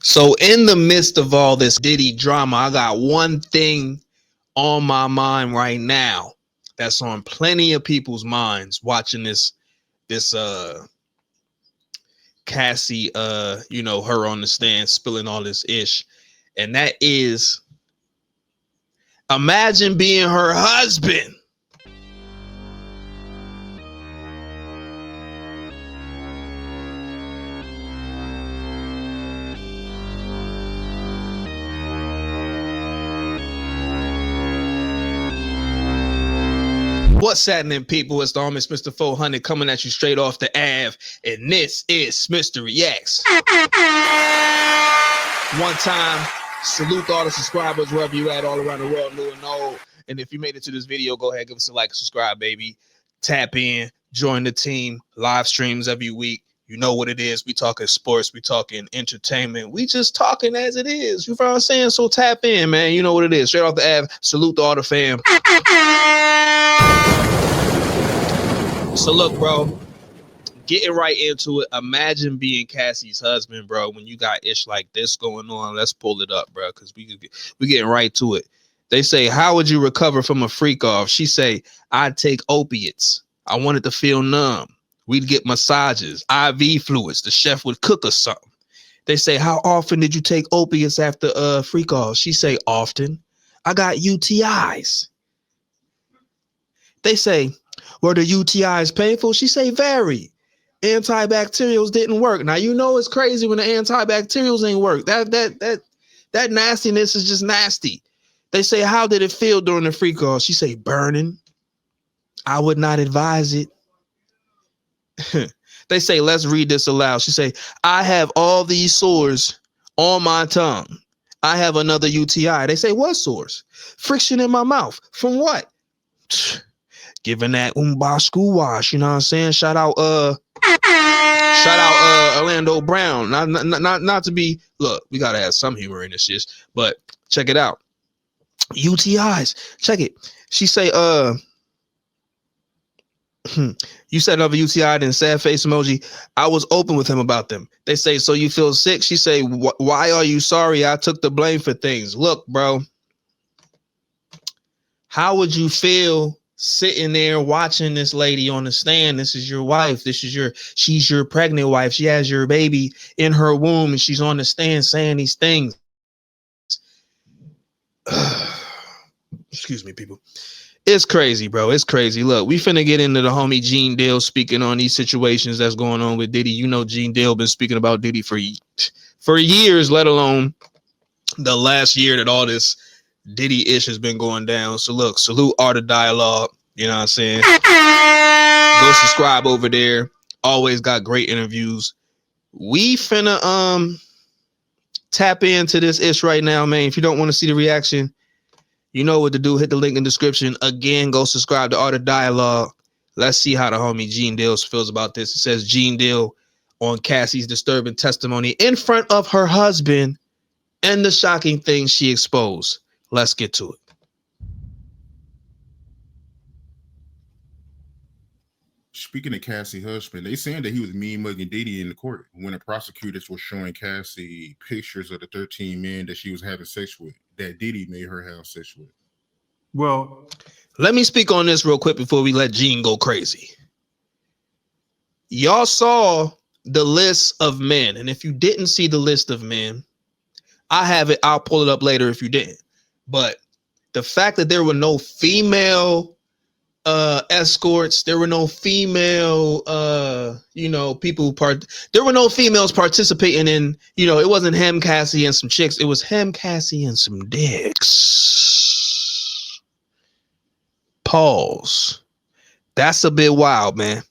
So in the midst of all this Diddy drama, I got one thing on my mind right now that's on plenty of people's minds watching this Cassie her on the stand spilling all this ish. And that is, imagine being her husband. What's happening, people? It's the homie Smitster 400 coming at you straight off the Ave, and this is Smitster Reacts. One time, salute all the subscribers wherever you at all around the world, new and old. And if you made it to this video, go ahead, give us a like and subscribe, baby. Tap in, join the team, live streams every week. You know what it is. We talking sports, we talking entertainment. We just talking as it is. You know what I'm saying? So tap in, man. You know what it is. Straight off the Ave. Salute to all the fam. So look, bro, getting right into it. Imagine being Cassie's husband, bro, when you got ish like this going on. Let's pull it up, bro, because we getting right to it. They say, how would you recover from a freak off? She say, I'd take opiates. I wanted to feel numb. We'd get massages, IV fluids. The chef would cook us something. They say, how often did you take opiates after freak off? She say, often. I got UTIs. They say, were the UTIs painful? She say, very. Antibacterials didn't work. Now, you know it's crazy when the antibacterials ain't work. That nastiness is just nasty. They say, how did it feel during the freak off? She say, burning. I would not advise it. They say, let's read this aloud. She say, I have all these sores on my tongue. I have another UTI. They say, what sores? Friction in my mouth. From what? Giving that school wash, you know what I'm saying? Shout out Orlando Brown. Not to be, look, we gotta have some humor in this shit, but check it out. UTIs. Check it. She say, you said another UTI, then sad face emoji. I was open with him about them. They say, so you feel sick? She say, why are you sorry? I took the blame for things. Look, bro, how would you feel sitting there watching this lady on the stand? This is your wife. She's your pregnant wife. She has your baby in her womb, and she's on the stand saying these things. Excuse me, people. It's crazy, bro. It's crazy. Look, we finna get into the homie Gene Deal speaking on these situations that's going on with Diddy. You know, Gene Deal been speaking about Diddy for years, let alone the last year that all this Diddy ish has been going down. So look, salute Art of Dialogue. You know what I'm saying? Go subscribe over there. Always got great interviews. We finna tap into this ish right now, man. If you don't want to see the reaction, you know what to do. Hit the link in the description. Again, go subscribe to Art of Dialogue. Let's see how the homie Gene Deal feels about this. It says Gene Deal on Cassie's disturbing testimony in front of her husband and the shocking things she exposed. Let's get to it. Speaking of Cassie husband, they saying that he was mean mugging Diddy in the court when the prosecutors were showing Cassie pictures of the 13 men that she was having sex with, that Diddy made her have sex with. Well, let me speak on this real quick before we let Gene go crazy. Y'all saw the list of men, and if you didn't see the list of men, I have it. I'll pull it up later if you didn't. But the fact that there were no female escorts, there were no female people there were no females participating in, it wasn't him, Cassie, and some chicks. It was him, Cassie, and some dicks. Pause. That's a bit wild, man.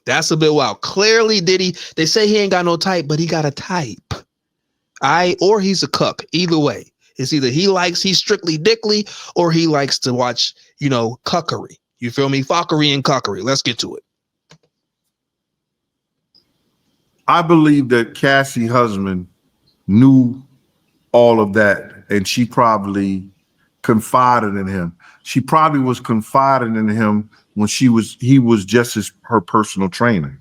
That's a bit wild. Clearly Diddy, they say he ain't got no type, but he got a type. Or he's a cuck. Either way, it's either he's strictly dickly, or he likes to watch, cuckery. You feel me? Fuckery and cuckery. Let's get to it. I believe that Cassie's husband knew all of that, and she probably confided in him. She probably was confiding in him when he was just her personal trainer.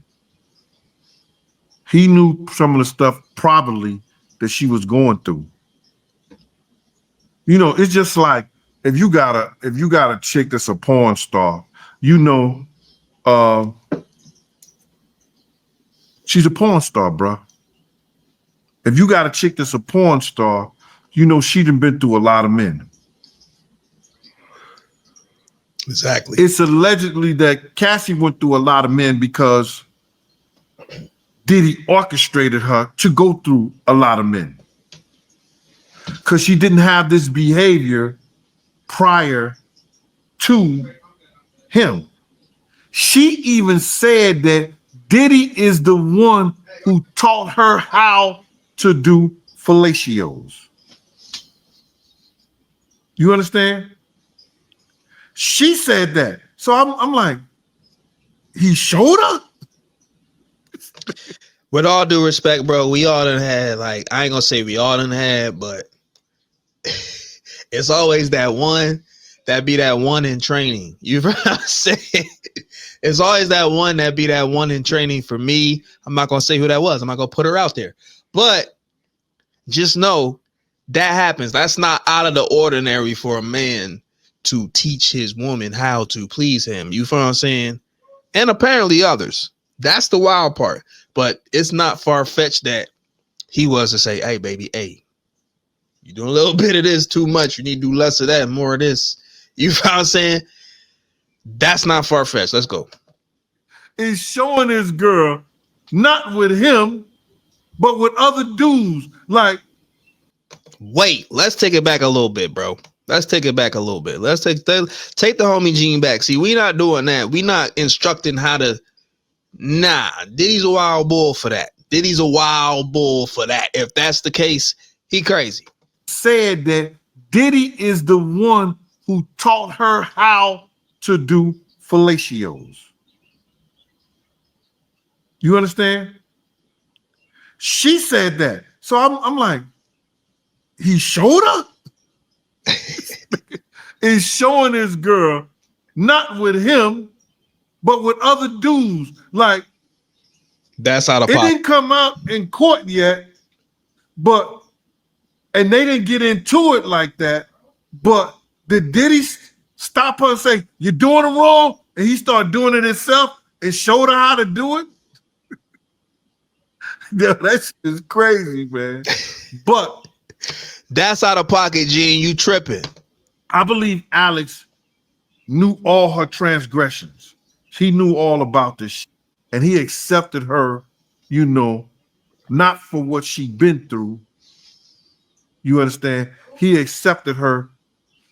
He knew some of the stuff probably that she was going through. You know, it's just like if you got a chick that's a porn star, you know, she's a porn star, bro. If you got a chick that's a porn star, you know she done been through a lot of men. Exactly. It's allegedly that Cassie went through a lot of men because Diddy orchestrated her to go through a lot of men. Because she didn't have this behavior prior to him. She even said that Diddy is the one who taught her how to do fellatios. You understand? She said that. So I'm like, he showed her? With all due respect, bro, we all done had, like, I ain't gonna say we all done had, but it's always that one that be that one in training. You know what I'm saying? It's always that one that be that one in training for me. I'm not gonna say who that was. I'm not gonna put her out there. But just know that happens. That's not out of the ordinary for a man to teach his woman how to please him. You feel what I'm saying? And apparently others. That's the wild part. But it's not far-fetched that he was to say, hey, baby, hey, you doing a little bit of this too much. You need to do less of that and more of this. You feel what I'm saying? That's not far-fetched. Let's go. Is showing this girl, not with him, but with other dudes. Like, wait, let's take it back a little bit, bro. Let's take it back a little bit. Let's take the homie Gene back. See, we not doing that. We not instructing how to. Nah, Diddy's a wild bull for that. Diddy's a wild bull for that. If that's the case, he crazy. Said that Diddy is the one who taught her how to do fellatios. You understand? She said that. So I'm like, he showed her? Is showing this girl, not with him, but with other dudes. Like, that's out of it pocket. didn't come out in court yet, but, and they didn't get into it like that, but did Diddy stop her and say, you're doing it wrong? And he started doing it himself and showed her how to do it? Yo, that shit is crazy, man. But that's out of pocket, Gene. You tripping. I believe Alex knew all her transgressions. He knew all about this shit. And he accepted her, you know, not for what she'd been through. You understand? He accepted her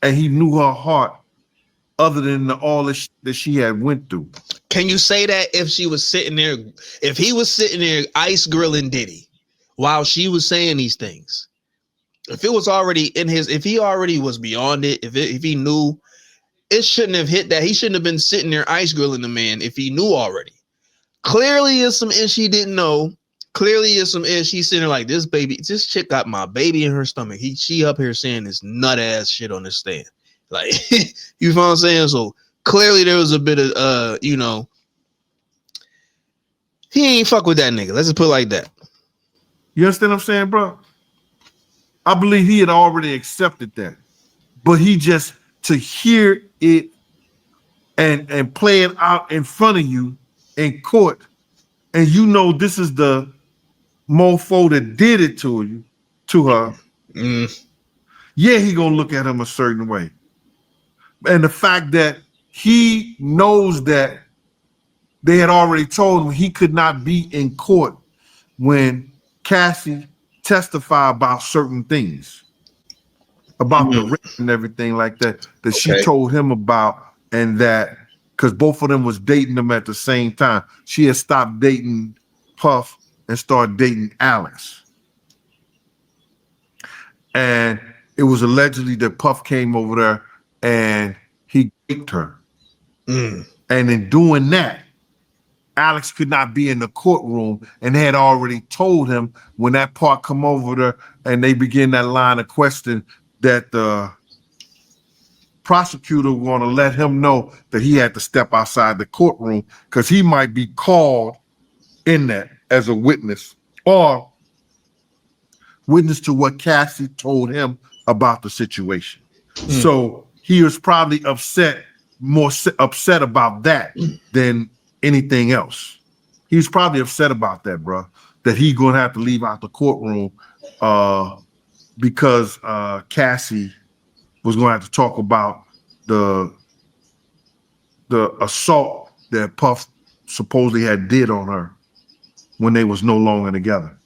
and he knew her heart other than all the shit that she had went through. Can you say that if she was sitting there, if he was sitting there ice grilling Diddy while she was saying these things, if it was already in his, if he already was beyond it, if he knew, it shouldn't have hit that. He shouldn't have been sitting there ice grilling the man if he knew already. Clearly is some ish he didn't know. Clearly is some ish he's sitting there like, this chick got my baby in her stomach. She up here saying this nut ass shit on this stand. Like, you know what I'm saying? So clearly there was a bit of, you know, he ain't fuck with that nigga. Let's just put it like that. You understand what I'm saying, bro? I believe he had already accepted that. But he just, to hear it and play it out in front of you in court, and you know this is the mofo that did it to you, to her, yeah, he gonna look at him a certain way. And the fact that he knows that they had already told him he could not be in court when Cassie testified about certain things, about the rape and everything like that, that she told him about, and that because both of them was dating them at the same time. She had stopped dating Puff and started dating Alex. And it was allegedly that Puff came over there and he raped her. And in doing that, Alex could not be in the courtroom, and they had already told him when that part come over there and they begin that line of question that the prosecutor want to let him know that he had to step outside the courtroom because he might be called in that as a witness, or witness to what Cassie told him about the situation. So he was probably more upset about that than anything else. He was probably upset about that, bro, that he's going to have to leave out the courtroom because Cassie was going to have to talk about the assault that Puff supposedly had did on her when they was no longer together.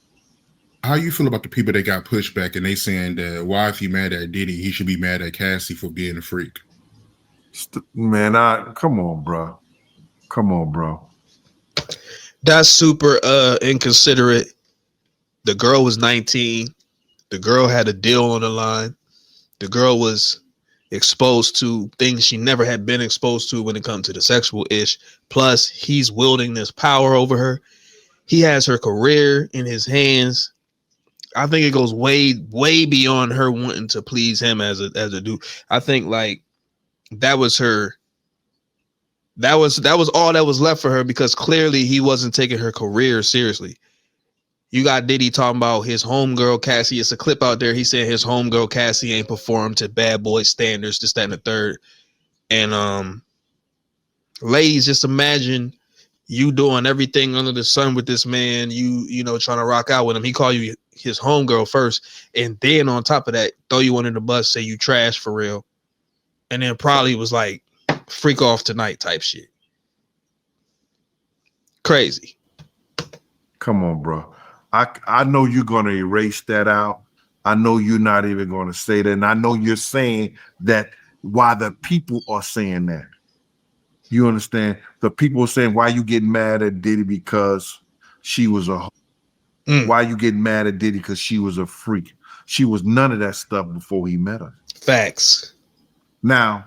How you feel about the people that got pushed back and they saying that why if he mad at Diddy, he should be mad at Cassie for being a freak? Man, come on, bro. Come on, bro. That's super inconsiderate. The girl was 19. The girl had a deal on the line. The girl was exposed to things she never had been exposed to when it comes to the sexual ish. Plus, he's wielding this power over her. He has her career in his hands. I think it goes way beyond her wanting to please him as a dude. I think like that was her. That was all that was left for her, because clearly he wasn't taking her career seriously. You got Diddy talking about his homegirl Cassie. It's a clip out there. He said his homegirl Cassie ain't performed to bad boy standards, this, that, and the third. And ladies, just imagine you doing everything under the sun with this man. You know, trying to rock out with him. He called you his homegirl first, and then on top of that, throw you under the bus, say you trash for real, and then probably was like, freak off tonight type shit. Crazy. Come on, bro. I know you're going to erase that out. I know you're not even going to say that. And I know you're saying that why the people are saying that. You understand? The people are saying, why you getting mad at Diddy because she was a why you getting mad at Diddy because she was a freak? She was none of that stuff before he met her. Facts. Now,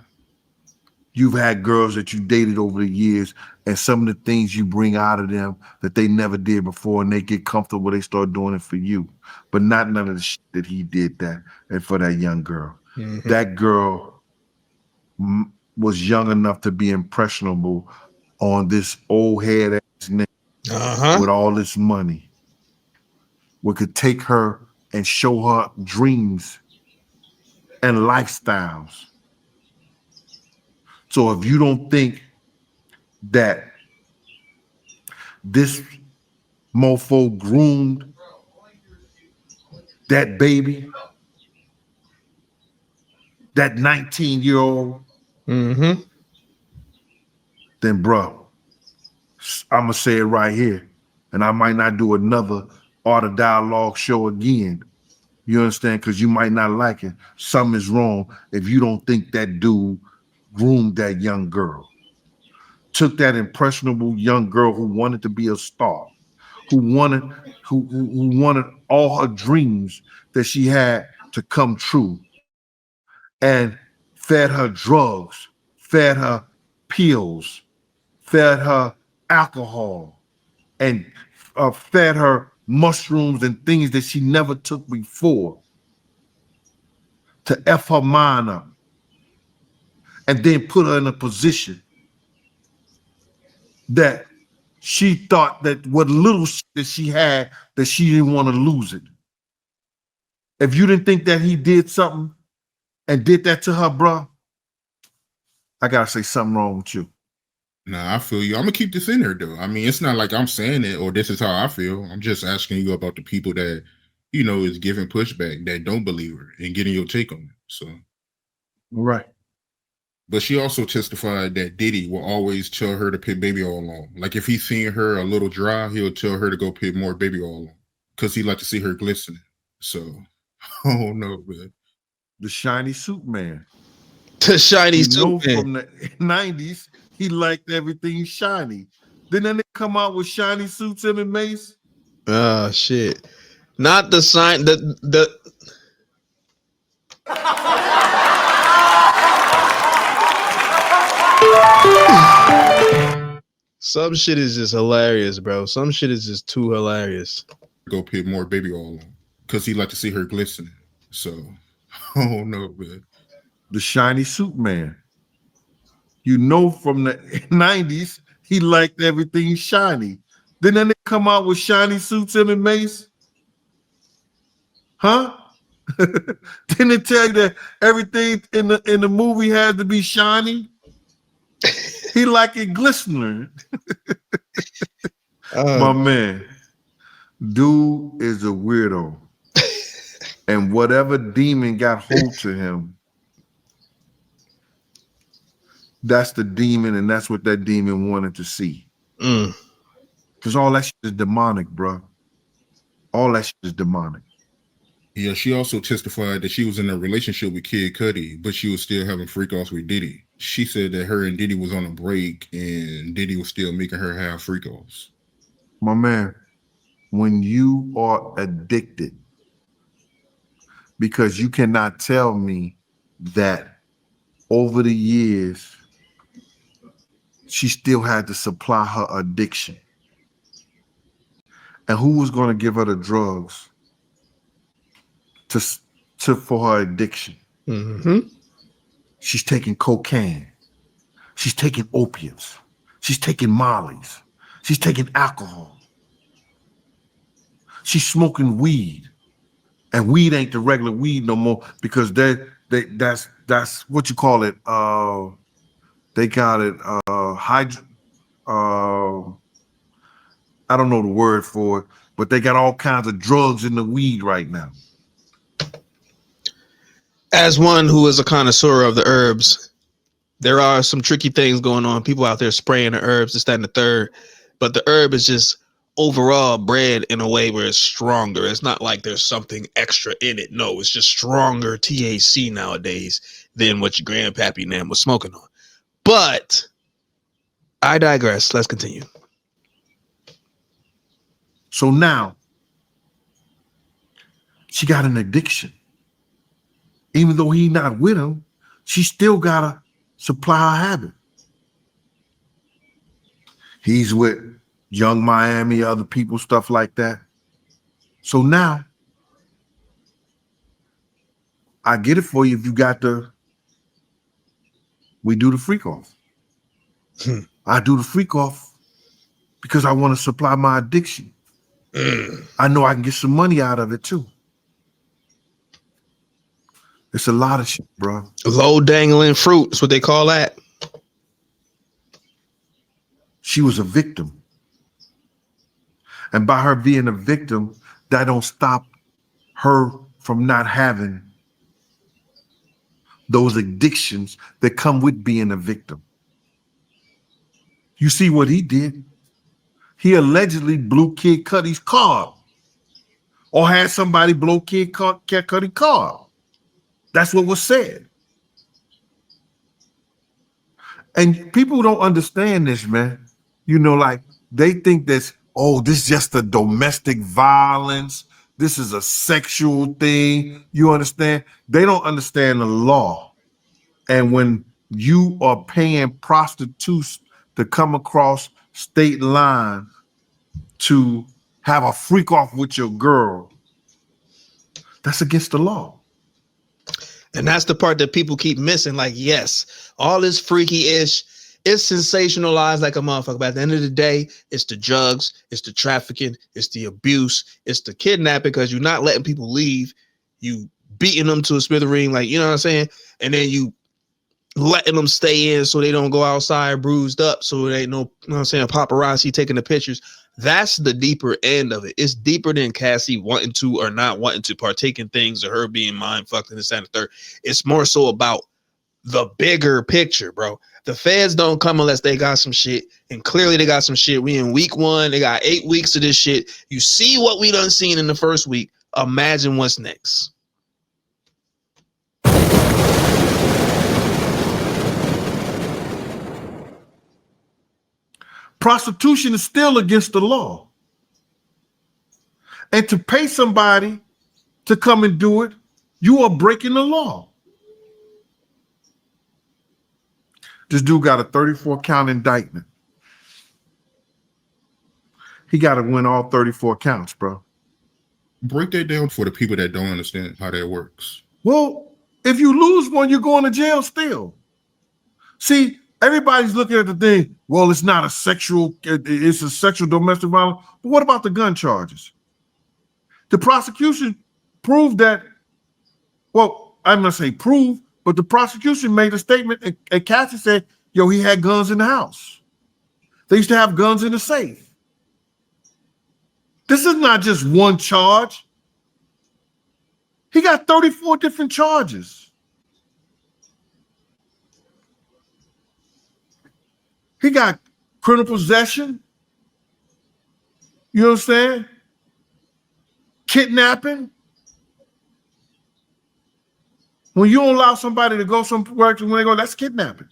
you've had girls that you dated over the years, and some of the things you bring out of them that they never did before, and they get comfortable, they start doing it for you. But not none of the shit that he did that and for that young girl. Mm-hmm. That girl was young enough to be impressionable on this old head ass nigga with all this money. We could take her and show her dreams and lifestyles. So if you don't think that this mofo groomed that baby, that 19-year-old, then bro, I'm gonna say it right here, and I might not do another Art of Dialogue show again. You understand? Because you might not like it. Something is wrong if you don't think that dude groomed that young girl. Took that impressionable young girl who wanted to be a star, who wanted all her dreams that she had to come true, and fed her drugs, fed her pills, fed her alcohol, and fed her mushrooms and things that she never took before to F her mind up, and then put her in a position that she thought that what little shit that she had, that she didn't want to lose it. If you didn't think that he did something and did that to her, bro, I gotta say something wrong with you. Nah, I feel you. I'm gonna keep this in there though. I mean, it's not like I'm saying it or this is how I feel. I'm just asking you about the people that, you know, is giving pushback, that don't believe her, and getting your take on it. So, right. But she also testified that Diddy will always tell her to put baby oil on. Like if he's seeing her a little dry, he'll tell her to go put more baby oil on because he like to see her glistening. So, oh no, man. The shiny suit man. The shiny suit man. From the 90s, he liked everything shiny. Didn't they come out with shiny suits, him and Mace? Oh shit! Not the sign. The some shit is just hilarious, bro. Some shit is just too hilarious. Go put more baby oil on because he like to see her glistening. So, oh no, man. The shiny suit man. You know, from the 90s, he liked everything shiny. Didn't they come out with shiny suits, him and Mace? Huh? Didn't it tell you that everything in the movie had to be shiny? He like it glistening. My man, dude is a weirdo. And whatever demon got hold to him, that's the demon, and that's what that demon wanted to see. Because all that shit is demonic, bro. All that shit is demonic. Yeah, she also testified that she was in a relationship with Kid Cudi, but she was still having freak-offs with Diddy. She said that her and Diddy was on a break, and Diddy was still making her have freak-offs. My man, when you are addicted, because you cannot tell me that over the years, she still had to supply her addiction. And who was going to give her the drugs for her addiction? She's taking cocaine. She's taking opiates. She's taking mollies. She's taking alcohol. She's smoking weed. And weed ain't the regular weed no more, because that's what you call it. They got it I don't know the word for it, but they got all kinds of drugs in the weed right now. As one who is a connoisseur of the herbs, there are some tricky things going on. People out there spraying the herbs, this, that, and the third. But the herb is just overall bred in a way where it's stronger. It's not like there's something extra in it. No, it's just stronger THC nowadays than what your grandpappy Nam was smoking on. But I digress. Let's continue. So now she got an addiction. Even though he's not with him, she still gotta supply her habit. He's with Young Miami, other people, stuff like that. So now I get it for you if you got we do the freak off. I do the freak off because I want to supply my addiction. I know I can get some money out of it too. It's a lot of shit, bro. Low dangling fruit is what they call that. She was a victim. And by her being a victim, that don't stop her from not having those addictions that come with being a victim. You see what he did? He allegedly blew Kid Cudi's car, or had somebody blow Kid Cudi's car. That's what was said. And people don't understand this, man. You know, like they think this is just a domestic violence. This is a sexual thing. You understand? They don't understand the law. And when you are paying prostitutes to come across state line to have a freak off with your girl, that's against the law. And that's the part that people keep missing. Like, yes, all this freaky-ish, it's sensationalized like a motherfucker. But at the end of the day, it's the drugs, it's the trafficking, it's the abuse, it's the kidnapping, because you're not letting people leave. You beating them to a smithereen, like, you know what I'm saying? And then you letting them stay in so they don't go outside bruised up, so there ain't no, you know what I'm saying, paparazzi taking the pictures. That's the deeper end of it. It's deeper than Cassie wanting to or not wanting to partake in things, or her being mind fucked in this and the third. It's more so about the bigger picture, bro. The feds don't come unless they got some shit, and clearly they got some shit. We in week 1. They got 8 weeks of this shit. You see what we done seen in the first week. Imagine what's next. Prostitution is still against the law. And to pay somebody to come and do it, you are breaking the law. This dude got a 34 count indictment. He got to win all 34 counts, bro. Break that down for the people that don't understand how that works. Well, if you lose one, you're going to jail still. See, everybody's looking at the thing, well, it's not a sexual, it's a sexual domestic violence. But what about the gun charges? The prosecution prove that. Well, I'm gonna say prove, but the prosecution made a statement, and Cassie said, "Yo, he had guns in the house. They used to have guns in the safe." This is not just one charge. He got 34 different charges. He got criminal possession. You understand? Kidnapping. When you don't allow somebody to go somewhere when they go, that's kidnapping.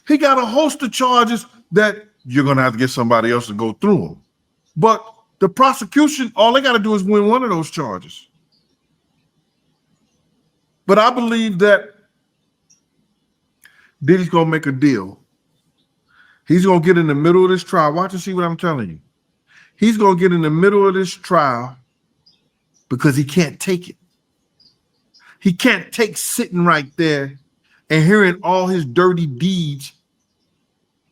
He got a host of charges that you're going to have to get somebody else to go through them. But the prosecution, all they got to do is win one of those charges. But I believe that Diddy's going to make a deal. He's going to get in the middle of this trial. Watch and see what I'm telling you. He's going to get in the middle of this trial because he can't take it. He can't take sitting right there and hearing all his dirty deeds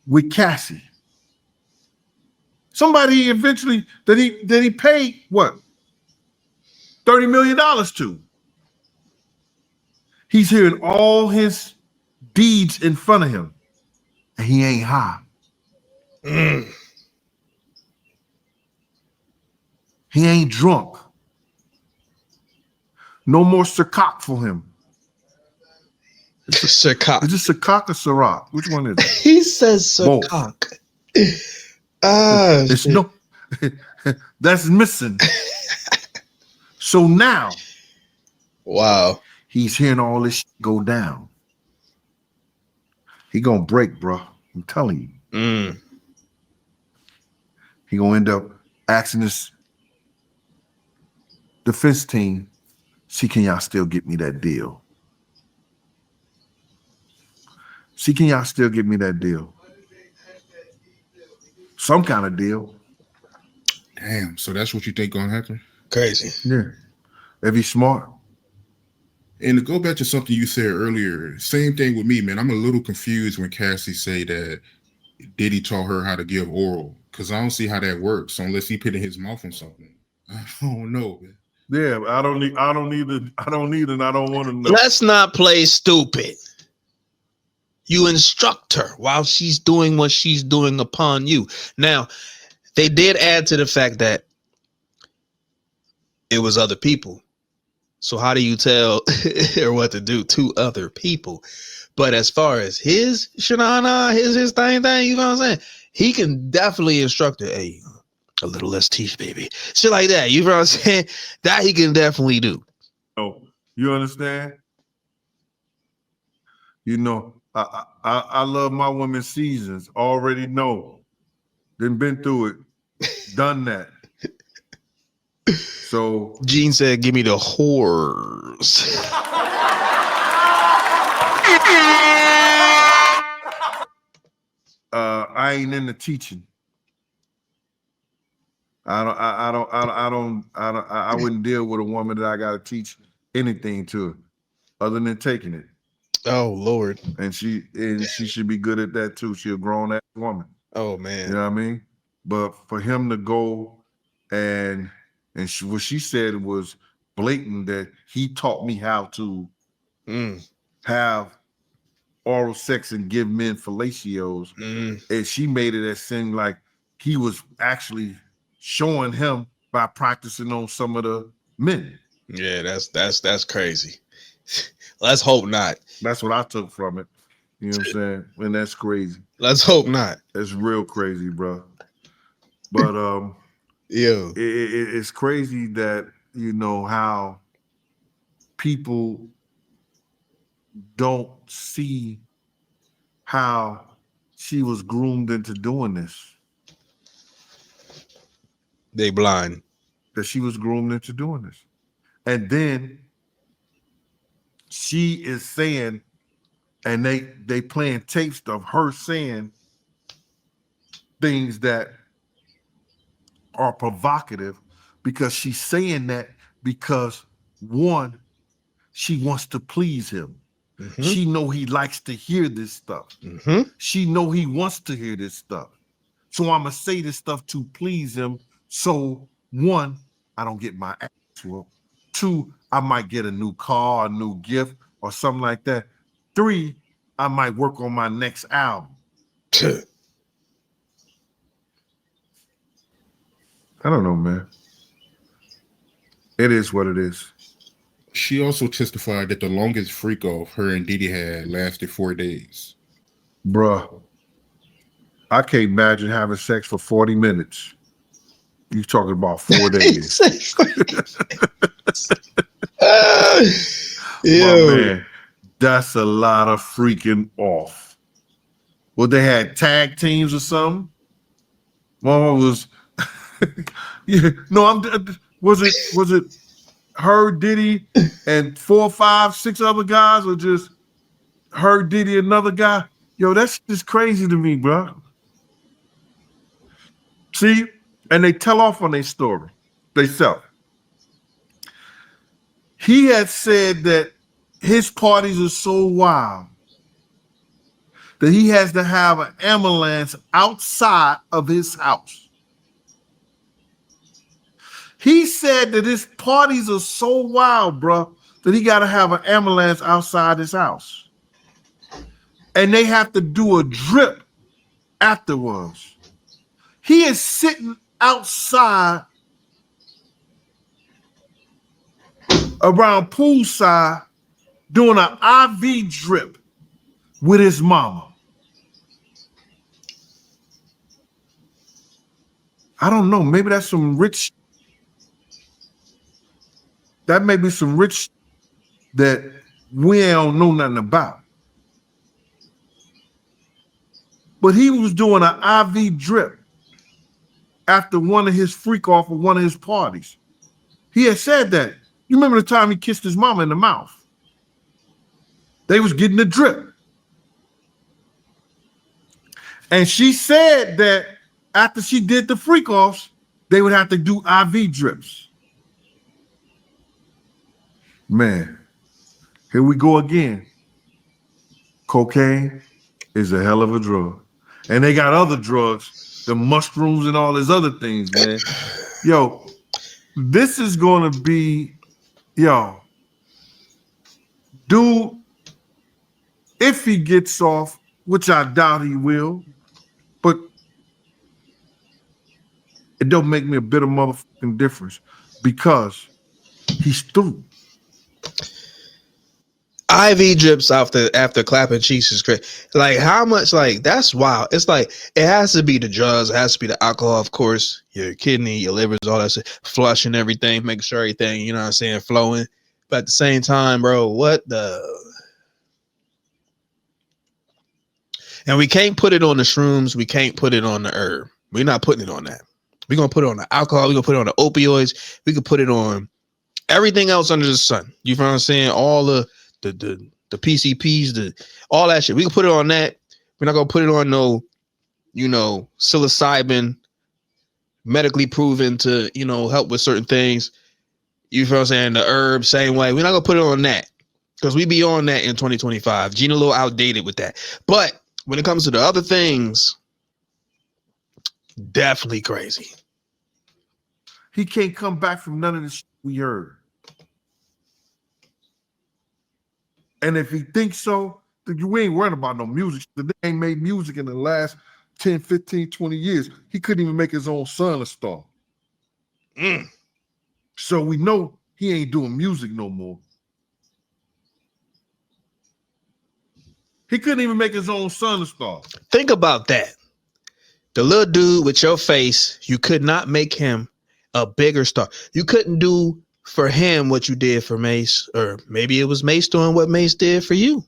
with Cassie. Somebody eventually that he paid what? $30 million to. He's hearing all his deeds in front of him, and he ain't high. He ain't drunk. No more Ciroc for him. Ciroc. Is it Ciroc or Ciroc? Which one is it? He says Ciroc. It's no. That's missing. So now, wow, he's hearing all this shit go down. He gonna break, bro. I'm telling you. He gonna end up asking this defense team, "See, can y'all still get me that deal? See, can y'all still get me that deal? Some kind of deal." Damn. So that's what you think gonna happen? crazy. Yeah. If he's smart. And to go back to something you said earlier, same thing with me, man. I'm a little confused when Cassie say that Diddy taught her how to give oral, because I don't see how that works unless he put in his mouth on something. I don't know, man. Yeah, I don't need, and I don't want to know. Let's not play stupid. You instruct her while she's doing what she's doing upon you. Now, they did add to the fact that it was other people. So how do you tell her what to do to other people? But as far as his shenana, his thing, you know what I'm saying? He can definitely instruct her, hey, a little less teeth, baby. Shit like that. You know what I'm saying? That he can definitely do. Oh, you understand? You know, I love my women seasons. Already know. Been through it. Done that. So Gene said, give me the whores. I ain't into teaching. I wouldn't deal with a woman that I gotta teach anything to her other than taking it. Oh Lord. And she should be good at that too. She's a grown ass woman. Oh man. You know what I mean? But for him to go and what she said was blatant, that he taught me how to have oral sex and give men fellatios. And she made it seem like he was actually showing him by practicing on some of the men. Yeah, that's crazy. Let's hope not. That's what I took from it. You know what I'm saying? And that's crazy. Let's hope not. That's real crazy, bro. But it's crazy that, you know, how people don't see how she was groomed into doing this. They blind. That she was groomed into doing this. And then she is saying, and they playing tapes of her saying things that are provocative, because she's saying that because, one, she wants to please him. She know he likes to hear this stuff. She know he wants to hear this stuff. So I'm gonna say this stuff to please him. So one, I don't get my ass whooped. 2, I might get a new car, a new gift, or something like that. 3, I might work on my next album. I don't know, man. It is what it is. She also testified that the longest freak off her and Diddy had lasted 4 days. Bruh, I can't imagine having sex for 40 minutes. You talking about 4 days. My man, that's a lot of freaking off. Well, they had tag teams or something? Mama was yeah, no, was it her, Diddy, and 4, 5, 6 other guys, or just her, Diddy, another guy? Yo, that's just crazy to me, bro. See, and they tell off on their story. They sell. He had said that his parties are so wild that he has to have an ambulance outside of his house. He said that his parties are so wild, bro, that he got to have an ambulance outside his house. And they have to do a drip afterwards. He is sitting outside around poolside doing an IV drip with his mama. I don't know. Maybe that's some rich. That may be some rich that we don't know nothing about. But he was doing an IV drip after one of his freak off of one of his parties. He had said that. You remember the time he kissed his mama in the mouth? They was getting the drip. And she said that after she did the freak offs, they would have to do IV drips. Man, here we go again. Cocaine is a hell of a drug. And they got other drugs, the mushrooms and all these other things, man. Yo, this is going to be, dude, if he gets off, which I doubt he will, but it don't make me a bit of motherfucking difference because he's through. IV drips after clapping cheeks is crazy. Like, how much? Like, that's wild. It's like it has to be the drugs, it has to be the alcohol, of course, your kidney, your livers, all that shit, flushing everything, making sure everything, you know what I'm saying, flowing. But at the same time, bro, what the? And we can't put it on the shrooms. We can't put it on the herb. We're not putting it on that. We're gonna put it on the alcohol. We're gonna put it on the opioids. We could put it on everything else under the sun. You know what I'm saying? All the PCPs, all that shit. We can put it on that. We're not gonna put it on no, psilocybin, medically proven to, help with certain things. You know what I'm saying? The herb, same way. We're not gonna put it on that because we be on that in 2025. Gina a little outdated with that. But when it comes to the other things, definitely crazy. He can't come back from none of the shit we heard. And if he thinks so, then we ain't worrying about no music. They ain't made music in the last 10, 15, 20 years. He couldn't even make his own son a star. So we know he ain't doing music no more. He couldn't even make his own son a star. Think about that. The little dude with your face, you could not make him a bigger star. You couldn't do for him what you did for Mace, or maybe it was Mace doing what Mace did for you.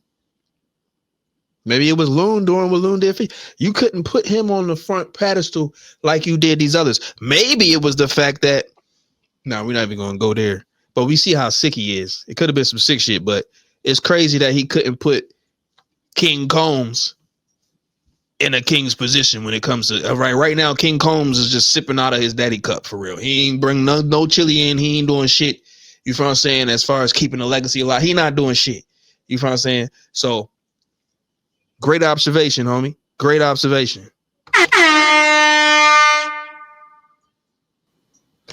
Maybe it was Loon doing what Loon did for you. You couldn't put him on the front pedestal like you did these others. Maybe it was the fact that, no, we're not even going to go there, but we see how sick he is. It could have been some sick shit, but it's crazy that he couldn't put King Combs in a king's position when it comes to right now. King Combs is just sipping out of his daddy cup for real. He ain't bring no chili in. He ain't doing shit. You know what I'm saying? As far as keeping the legacy alive, he not doing shit. You know what I'm saying? So great observation, homie. Great observation.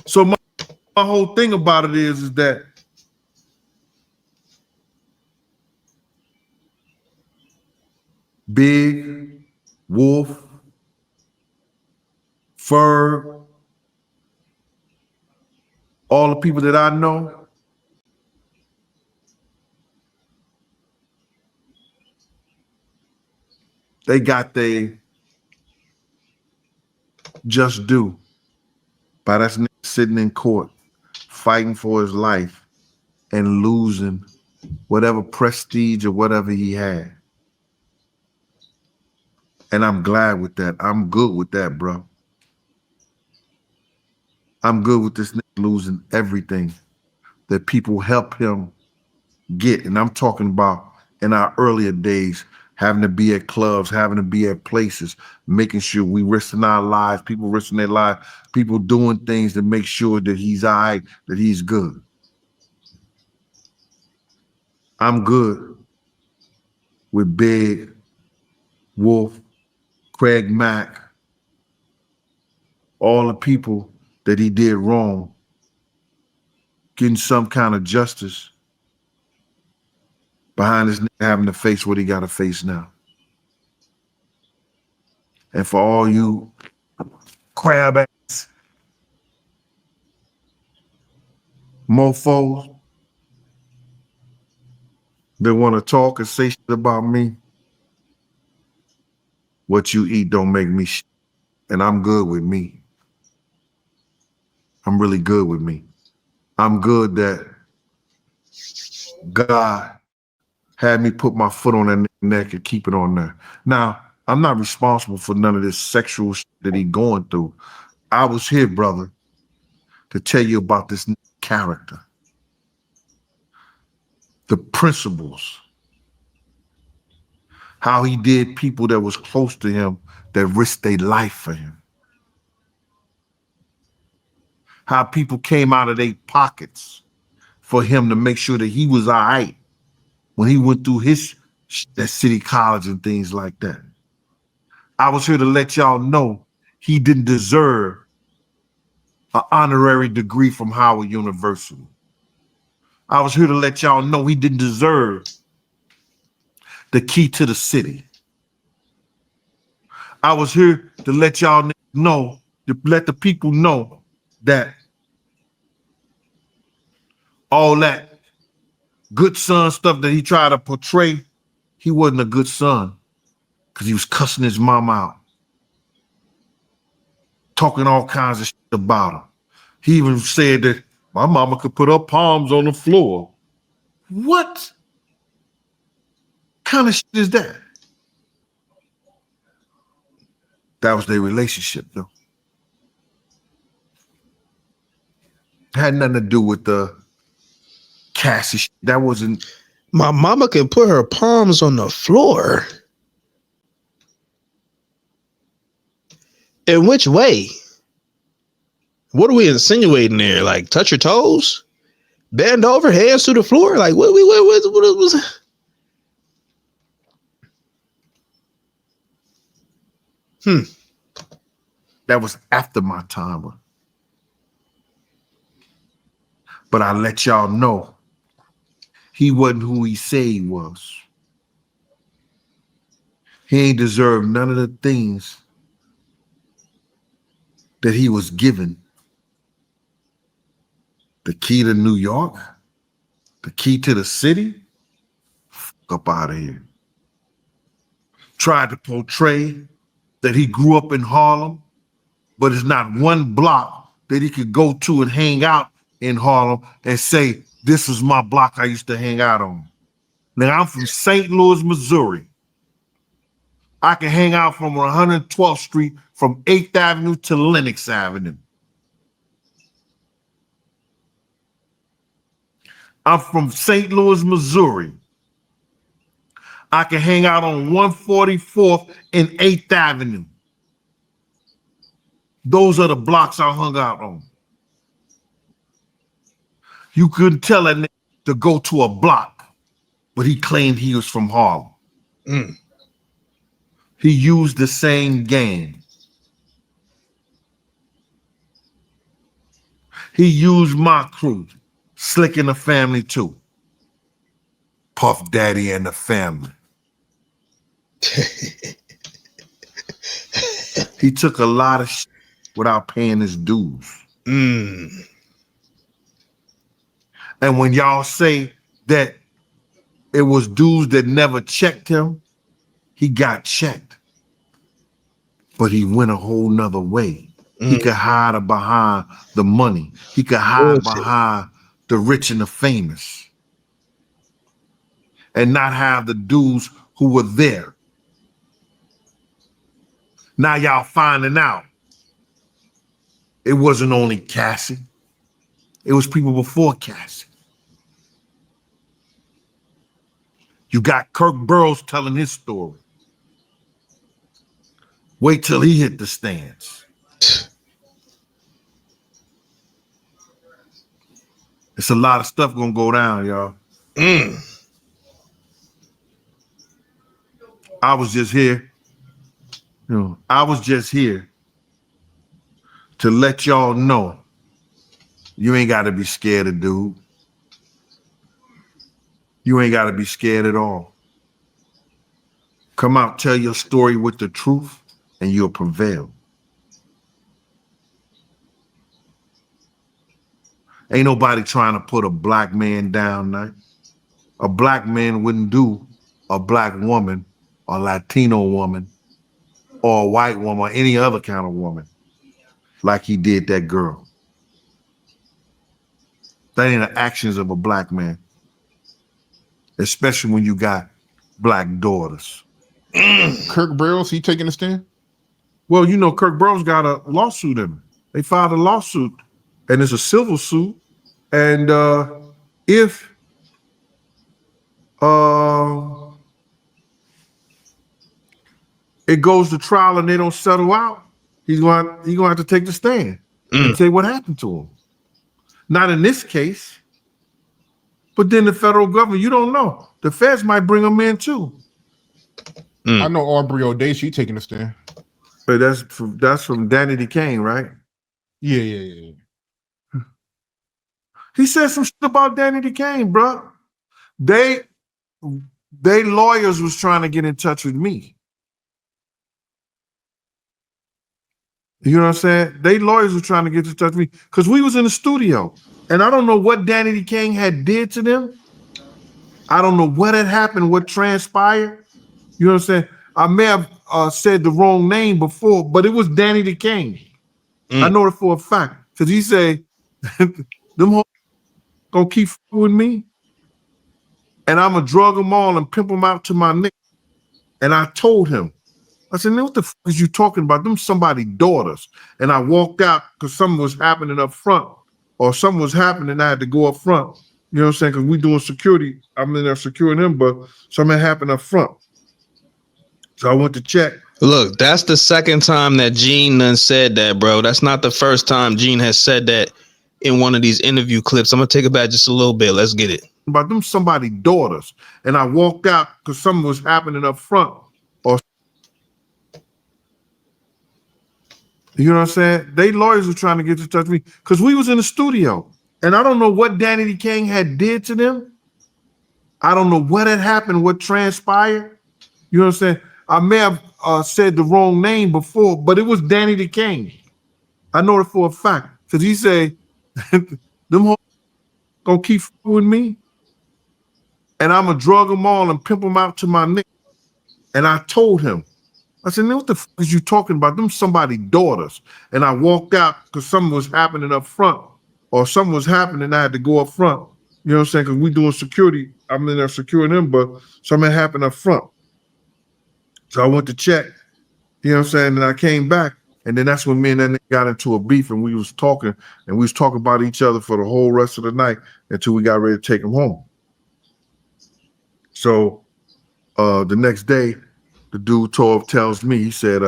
So My whole thing about it is that Big, Wolf, Ferg, all the people that I know, they got their just due by that nigga sitting in court, fighting for his life and losing whatever prestige or whatever he had. And I'm glad with that. I'm good with that, bro. I'm good with this nigga losing everything that people help him get. And I'm talking about in our earlier days, having to be at clubs, having to be at places, making sure we risking our lives, people risking their lives, people doing things to make sure that he's all right, that he's good. I'm good with Big, Wolf, Craig Mack, all the people that he did wrong, getting some kind of justice behind this nigga having to face what he got to face now. And for all you crab ass mofos that want to talk and say shit about me, what you eat don't make me shit. And I'm good with me. I'm really good with me. I'm good that God had me put my foot on that neck and keep it on there. Now, I'm not responsible for none of this sexual shit that he going through. I was here, brother, to tell you about this character, the principles, how he did people that was close to him that risked their life for him, how people came out of their pockets for him to make sure that he was all right when he went through that city college and things like that. I was here to let y'all know he didn't deserve an honorary degree from Howard University. I was here to let y'all know he didn't deserve the key to the city. I was here to let y'all know, to let the people know that all that good son stuff that he tried to portray, he wasn't a good son because he was cussing his mom out, talking all kinds of shit about him. He even said that my mama could put her palms on the floor. What kind of shit is that? That was their relationship, though. Had nothing to do with the Cassie shit. That wasn't. My mama can put her palms on the floor. In which way? What are we insinuating there? Like touch your toes? Bend over, hands to the floor? Like what was That was after my time. But I let y'all know he wasn't who he said he was. He ain't deserved none of the things that he was given. The key to New York, the key to the city, fuck up out of here. Tried to portray that he grew up in Harlem, but it's not one block that he could go to and hang out in Harlem and say, this is my block I used to hang out on. Now I'm from St. Louis, Missouri. I can hang out from 112th Street from 8th Avenue to Lenox Avenue. I'm from St. Louis, Missouri. I can hang out on 144th and 8th Avenue. Those are the blocks I hung out on. You couldn't tell that nigga to go to a block, but he claimed he was from Harlem. He used the same game. He used my crew, Slick and the family too. Puff Daddy and the family. He took a lot of shit without paying his dues. Mm. And when y'all say that it was dudes that never checked him, he got checked. But he went a whole nother way. He could hide behind the money. He could hide behind the rich and the famous. And not have the dudes who were there. Now y'all finding out it wasn't only Cassie. It was people before Cassie. You got Kirk Burroughs telling his story. Wait till he hit the stands. It's a lot of stuff gonna go down, y'all. I was just here. I was just here to let y'all know you ain't gotta be scared of dude. You ain't gotta be scared at all. Come out, tell your story with the truth, and you'll prevail. Ain't nobody trying to put a black man down now. A black man wouldn't do a black woman, or Latino woman, or a white woman, or any other kind of woman like he did that girl. That ain't the actions of a black man. Especially when you got black daughters. Kirk Burroughs, he taking a stand? Well, you know, Kirk Burroughs got a lawsuit in him. They filed a lawsuit, and it's a civil suit. And if it goes to trial and they don't settle out, he's gonna have to take the stand and say what happened to him. Not in this case, but then the federal government, you don't know. The feds might bring him in too. I know Aubrey O'Day, she taking a stand. But that's from Danny DeCane, right? Yeah. He said some shit about Danny DeCane, bro. They lawyers was trying to get in touch with me. You know what I'm saying? They lawyers were trying to get in touch with me because we was in the studio. And I don't know what Danny DeCane had did to them. I don't know what had happened, what transpired. You know what I'm saying? I may have said the wrong name before, but it was Danny DeCane. I know it for a fact. Because he said, them hoes gonna keep with me, and I'm gonna drug them all and pimp them out to my nigga. And I told him, I said, man, what the fuck is you talking about? Them somebody's daughters. And I walked out because something was happening up front, or something was happening. I had to go up front. You know what I'm saying? Because we doing security. I'm in there securing them, but something happened up front. So I went to check. Look, that's the second time that Gene done said that, bro. That's not the first time Gene has said that in one of these interview clips. I'm gonna take it back just a little bit. Let's get it. About them somebody's daughters. And I walked out because something was happening up front. Or you know what I'm saying? They lawyers were trying to get in touch with me because we was in the studio. And I don't know what Danny DeCane had did to them. I don't know what had happened, what transpired. You know what I'm saying? I may have said the wrong name before, but it was Danny DeCane. I know it for a fact. Because he said, them hoes gonna keep with me, and I'm gonna drug them all and pimp them out to my nigga. And I told him, I said, man, what the fuck is you talking about? Them somebody's daughters. And I walked out because something was happening up front, or something was happening. I had to go up front. You know what I'm saying? Because we doing security. I'm in there securing them, but something happened up front. So I went to check. You know what I'm saying? And I came back. And then that's when me and that nigga got into a beef, and we was talking about each other for the whole rest of the night until we got ready to take him home. So the next day, the dude tells me, he said,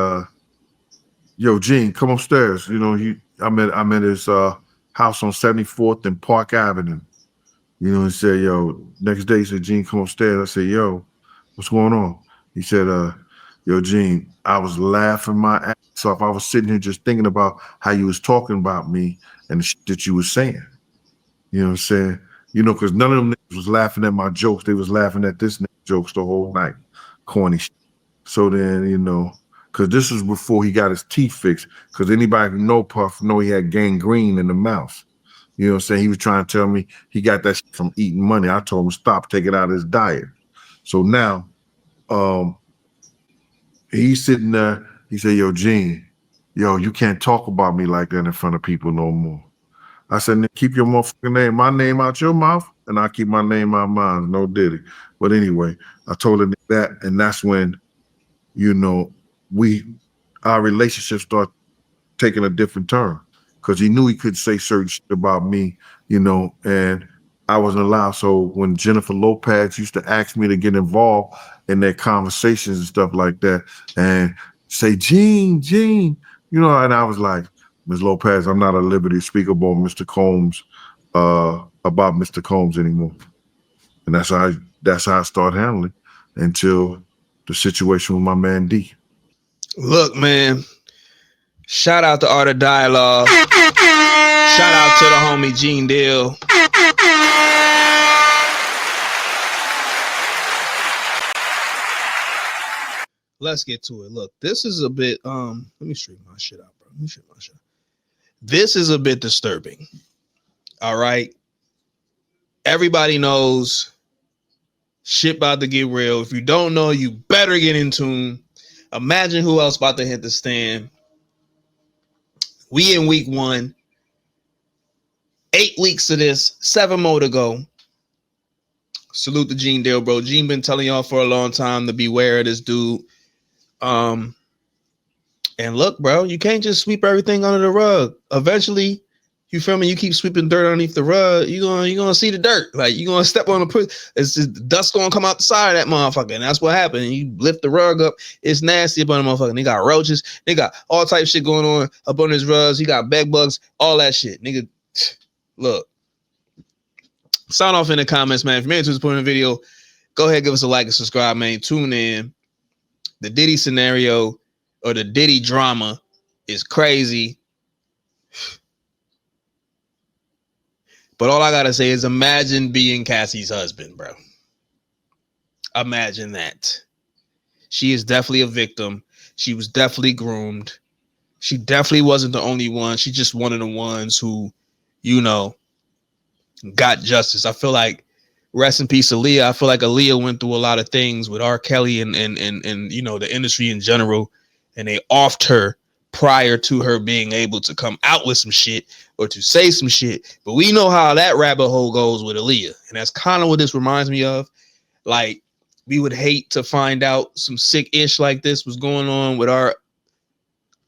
yo, Gene, come upstairs. You know, I'm at his house on 74th and Park Avenue. You know, he said, yo, next day he said, Gene, come upstairs. I said, yo, what's going on? He said, yo, Gene, I was laughing my ass off. I was sitting here just thinking about how you was talking about me, and the shit that you was saying. You know what I'm saying? You know, because none of them niggas was laughing at my jokes. They was laughing at this nigga jokes the whole night. Corny shit. So then, you know, because this was before he got his teeth fixed. Because anybody who know Puff know he had gangrene in the mouth. You know what I'm saying? He was trying to tell me he got that shit from eating money. I told him stop, take it out of his diet. So now, he's sitting there. He said, "Yo, Gene, yo, you can't talk about me like that in front of people no more." I said, "Keep your motherfucking name, my name out your mouth, and I keep my name out mine. No diddy." But anyway, I told him that, and that's when, you know, our relationship started taking a different turn because he knew he could say certain shit about me, you know, and I wasn't allowed. So when Jennifer Lopez used to ask me to get involved in their conversations and stuff like that, and say, Gene, you know, and I was like, Ms. Lopez, I'm not at liberty to speak about Mr. Combs, about Mr. Combs anymore. And that's how I started handling until the situation with my man D. Look, man. Shout out to Art of Dialogue. Shout out to the homie Gene Deal. Let's get to it. Look, this is a bit let me straighten my shit out, bro. This is a bit disturbing. All right. Everybody knows shit about to get real. If you don't know, you better get in tune. Imagine who else about to hit the stand. We in week 1. 8 weeks of this, 7 more to go. Salute to Gene Deal, bro. Gene been telling y'all for a long time to beware of this dude. And look, bro, you can't just sweep everything under the rug. Eventually, you feel me? You keep sweeping dirt underneath the rug, you're gonna see the dirt. Like you're gonna step on it's just dust gonna come out the side of that motherfucker. And that's what happened. You lift the rug up, it's nasty up on the motherfucker. They got roaches, they got all type of shit going on up on his rugs. He got bed bugs, all that shit. Nigga, look. Sign off in the comments, man. If you're into this point in the video, go ahead, give us a like and subscribe, man. Tune in. The Diddy scenario or the Diddy drama is crazy. But all I gotta say is imagine being Cassie's husband, bro. Imagine that. She is definitely a victim. She was definitely groomed. She definitely wasn't the only one. She's just one of the ones who, you know, got justice. I feel like, rest in peace, Aaliyah. I feel like Aaliyah went through a lot of things with R. Kelly and you know, the industry in general, and they offed her prior to her being able to come out with some shit or to say some shit. But we know how that rabbit hole goes with Aaliyah, and that's kind of what this reminds me of. Like, we would hate to find out some sick ish like this was going on with our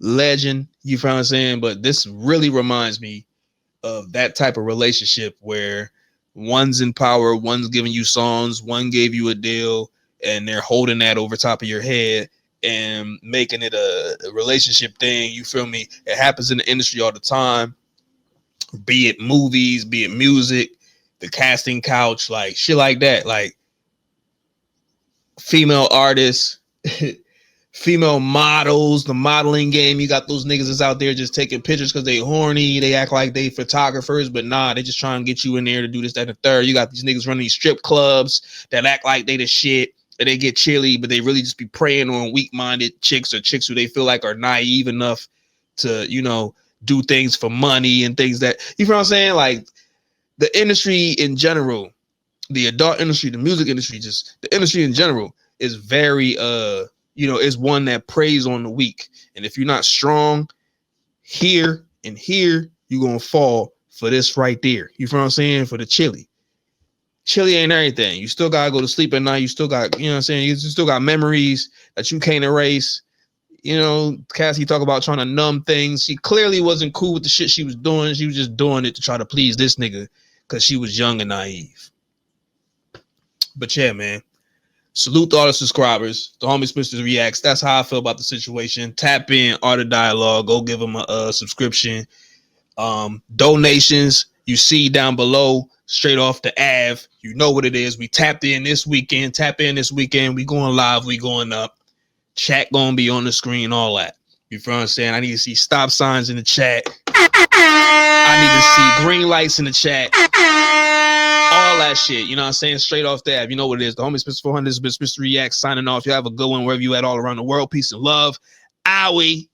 legend. You feel what I'm saying? But this really reminds me of that type of relationship where one's in power, one's giving you songs, one gave you a deal, and they're holding that over top of your head and making it a relationship thing. You feel me? It happens in the industry all the time, be it movies, be it music, the casting couch, like shit like that. Like female artists, female models, the modeling game. You got those niggas that's out there just taking pictures because they horny. They act like they photographers, but nah, they just trying to get you in there to do this, that, and the third. You got these niggas running these strip clubs that act like they the shit, and they get chilly, but they really just be preying on weak-minded chicks or chicks who they feel like are naive enough to, you know, do things for money and things that, you know what I'm saying? Like the industry in general, the adult industry, the music industry, just the industry in general is very, you know, is one that preys on the weak. And if you're not strong here and here, you're going to fall for this right there. You feel what I'm saying? For the chili. Chili ain't everything. You still got to go to sleep at night. You still got, you know what I'm saying? You still got memories that you can't erase. You know, Cassie talk about trying to numb things. She clearly wasn't cool with the shit she was doing. She was just doing it to try to please this nigga because she was young and naive. But yeah, man. Salute to all the subscribers. The homie Smitster reacts. That's how I feel about the situation. Tap in, Art of Dialogue. Go give them a subscription. Donations you see down below. Straight off the Ave. You know what it is. We tapped in this weekend. Tap in this weekend. We going live. We going up. Chat gonna be on the screen. All that. You feel what I'm saying? I need to see stop signs in the chat. I need to see green lights in the chat. All that shit. You know what I'm saying? Straight off the app. You know what it is. The homie Smitster 400 is Smitster React signing off. You have a good one wherever you at all around the world. Peace and love. Owie.